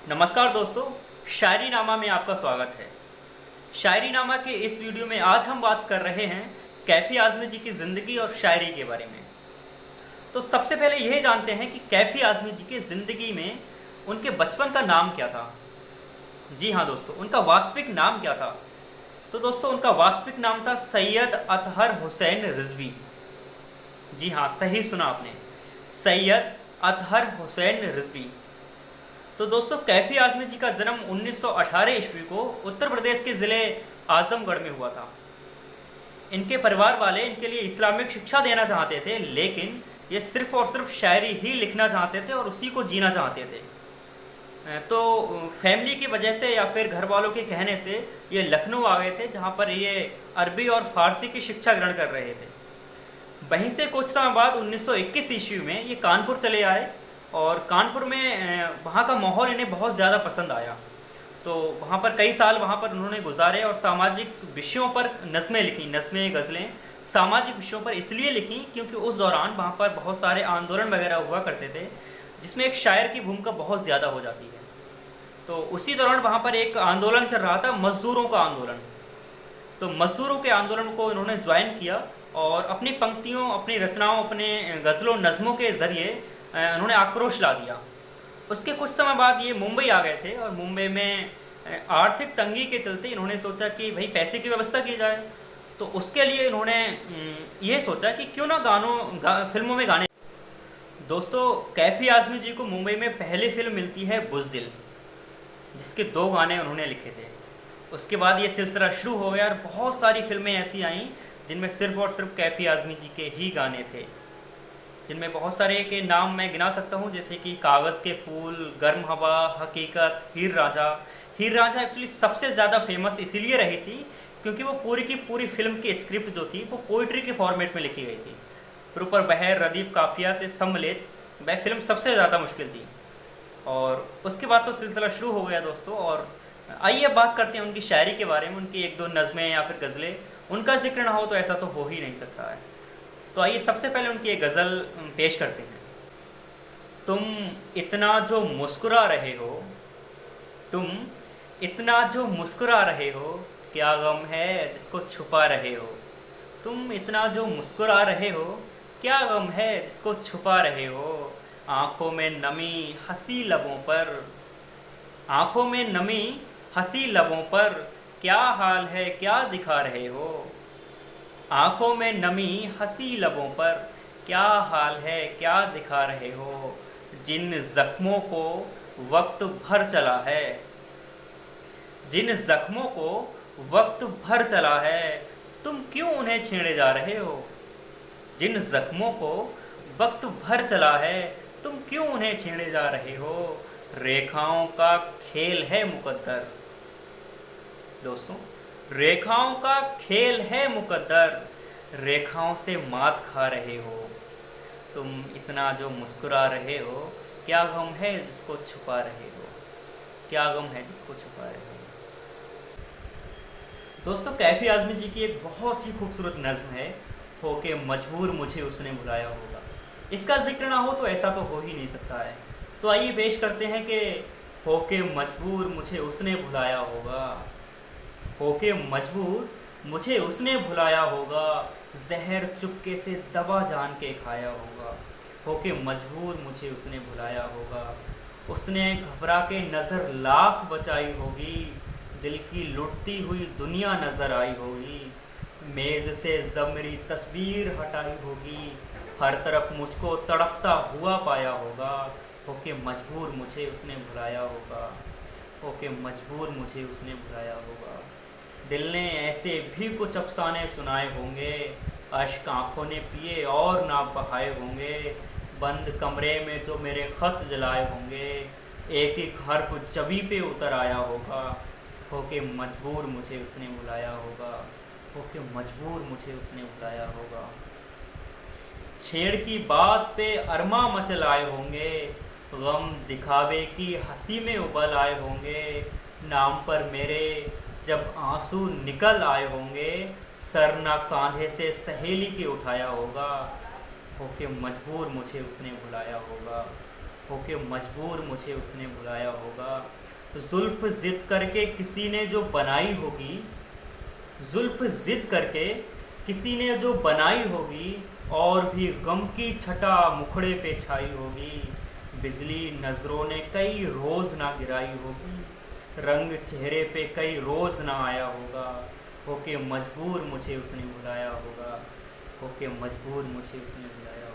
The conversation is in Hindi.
नमस्कार दोस्तों, शायरी नामा में आपका स्वागत है। शायरी नामा के इस वीडियो में आज हम बात कर रहे हैं कैफी आज़मी जी की ज़िंदगी और शायरी के बारे में। तो सबसे पहले यह जानते हैं कि कैफी आज़मी जी की ज़िंदगी में उनके बचपन का नाम क्या था। जी हाँ दोस्तों, उनका वास्तविक नाम क्या था? तो दोस्तों, उनका वास्तविक नाम था सैयद अतहर हुसैन रिजवी। जी हाँ, सही सुना आपने, सैयद अतहर हुसैन रिजवी। तो दोस्तों, कैफी आज़मी जी का जन्म 1918 ईस्वी को उत्तर प्रदेश के ज़िले आज़मगढ़ में हुआ था। इनके परिवार वाले इनके लिए इस्लामिक शिक्षा देना चाहते थे, लेकिन ये सिर्फ़ और सिर्फ शायरी ही लिखना चाहते थे और उसी को जीना चाहते थे। तो फैमिली की वजह से या फिर घर वालों के कहने से ये लखनऊ आ गए थे, जहाँ पर ये अरबी और फ़ारसी की शिक्षा ग्रहण कर रहे थे। वहीं से कुछ समय बाद 1921 ईस्वी में ये कानपुर चले आए और कानपुर में वहाँ का माहौल इन्हें बहुत ज़्यादा पसंद आया। तो वहाँ पर कई साल वहाँ पर उन्होंने गुजारे और सामाजिक विषयों पर नज़में लिखी, नज़में गज़लें सामाजिक विषयों पर इसलिए लिखी क्योंकि उस दौरान वहाँ पर बहुत सारे आंदोलन वगैरह हुआ करते थे, जिसमें एक शायर की भूमिका बहुत ज़्यादा हो जाती है। तो उसी दौरान वहाँ पर एक आंदोलन चल रहा था, मज़दूरों का आंदोलन। तो मज़दूरों के आंदोलन को इन्होंने ज्वाइन किया और अपनी पंक्तियों, अपनी रचनाओं, अपने गज़लों नज़मों के ज़रिए उन्होंने आक्रोश ला दिया। उसके कुछ समय बाद ये मुंबई आ गए थे और मुंबई में आर्थिक तंगी के चलते इन्होंने सोचा कि भाई पैसे की व्यवस्था की जाए। तो उसके लिए इन्होंने ये सोचा कि क्यों ना फिल्मों में गाने। दोस्तों, कैफी आज़मी जी को मुंबई में पहली फिल्म मिलती है बुज़दिल, जिसके 2 गाने उन्होंने लिखे थे। उसके बाद ये सिलसिला शुरू हो गया और बहुत सारी फिल्में ऐसी आईं जिनमें सिर्फ़ और सिर्फ कैफी आज़मी जी के ही गाने थे, जिनमें बहुत सारे के नाम मैं गिना सकता हूँ, जैसे कि कागज़ के फूल, गर्म हवा, हकीकत, हीर रांझा। हीर रांझा एक्चुअली सबसे ज़्यादा फेमस इसीलिए रही थी क्योंकि वो पूरी की पूरी फिल्म की स्क्रिप्ट जो थी वो पोइट्री के फॉर्मेट में लिखी गई थी। प्रॉपर बहर, रदीफ, काफिया से सम्मिलित वह फिल्म सबसे ज़्यादा मुश्किल थी। और उसके बाद तो सिलसिला शुरू हो गया दोस्तों। और आइए अब बात करते हैं उनकी शायरी के बारे में, उनकी 1-2 नज़में या फिर गज़लें। उनका जिक्र ना हो तो ऐसा तो हो ही नहीं सकता है। तो आइए सबसे पहले उनकी एक गज़ल पेश करते हैं। तुम इतना जो मुस्कुरा रहे हो, तुम इतना जो मुस्कुरा रहे हो, क्या गम है जिसको छुपा रहे हो। तुम इतना जो मुस्कुरा रहे हो, क्या गम है जिसको छुपा रहे हो। आँखों में नमी हंसी लबों पर, आँखों में नमी हंसी लबों पर, क्या हाल है क्या दिखा रहे हो। आँखों में नमी हंसी लबों पर, क्या हाल है क्या दिखा रहे हो। जिन ज़ख्मों को वक्त भर चला है, जिन ज़ख्मों को वक्त भर चला है, तुम क्यों उन्हें छेड़े जा रहे हो। जिन ज़ख्मों को वक्त भर चला है, तुम क्यों उन्हें छेड़े जा रहे हो। रेखाओं का खेल है मुकद्दर। दोस्तों, रेखाओं का खेल है मुकद्दर, रेखाओं से मात खा रहे हो। तुम इतना जो मुस्कुरा रहे हो, क्या गम है जिसको छुपा रहे हो। क्या गम है जिसको छुपा रहे हो। दोस्तों, कैफी आज़मी जी की एक बहुत ही खूबसूरत नज़्म है, हो के मजबूर मुझे उसने बुलाया होगा। इसका जिक्र ना हो तो ऐसा तो हो ही नहीं सकता है। तो आइए पेश करते हैं कि हो के मजबूर मुझे उसने बुलाया होगा। होके मजबूर मुझे उसने भुलाया होगा, जहर चुपके से दबा जान के खाया होगा। होके मजबूर मुझे उसने भुलाया होगा, उसने घबरा के नज़र लाख बचाई होगी, दिल की लुटती हुई दुनिया नज़र आई होगी। मेज़ से जब मेरी तस्वीर हटाई होगी, हर तरफ मुझको तड़पता हुआ पाया होगा। होके मजबूर मुझे उसने भुलाया होगा, होके मजबूर मुझे उसने भुलाया होगा। दिल ने ऐसे भी कुछ अफसाने सुनाए होंगे, अश्क आँखों ने पिए और ना बहाए होंगे। बंद कमरे में जो मेरे ख़त जलाए होंगे, एक एक हर्फ जबी पे उतर आया होगा। होके मजबूर मुझे उसने बुलाया होगा, होके मजबूर मुझे उसने बुलाया होगा। छेड़ की बात पे अरमा मचल आए होंगे, गम दिखावे की हंसी में उबल आए होंगे। नाम पर मेरे जब आंसू निकल आए होंगे, सर ना कांधे से सहेली के उठाया होगा। होके मजबूर मुझे उसने बुलाया होगा, होके मजबूर मुझे उसने बुलाया होगा। जुल्फ जिद करके किसी ने जो बनाई होगी, जुल्फ जिद करके किसी ने जो बनाई होगी, और भी गम की छटा मुखड़े पे छाई होगी। बिजली नज़रों ने कई रोज़ ना गिराई होगी, रंग चेहरे पे कई रोज़ ना आया होगा। होके मजबूर मुझे उसने बुलाया होगा, होके मजबूर मुझे उसने बुलाया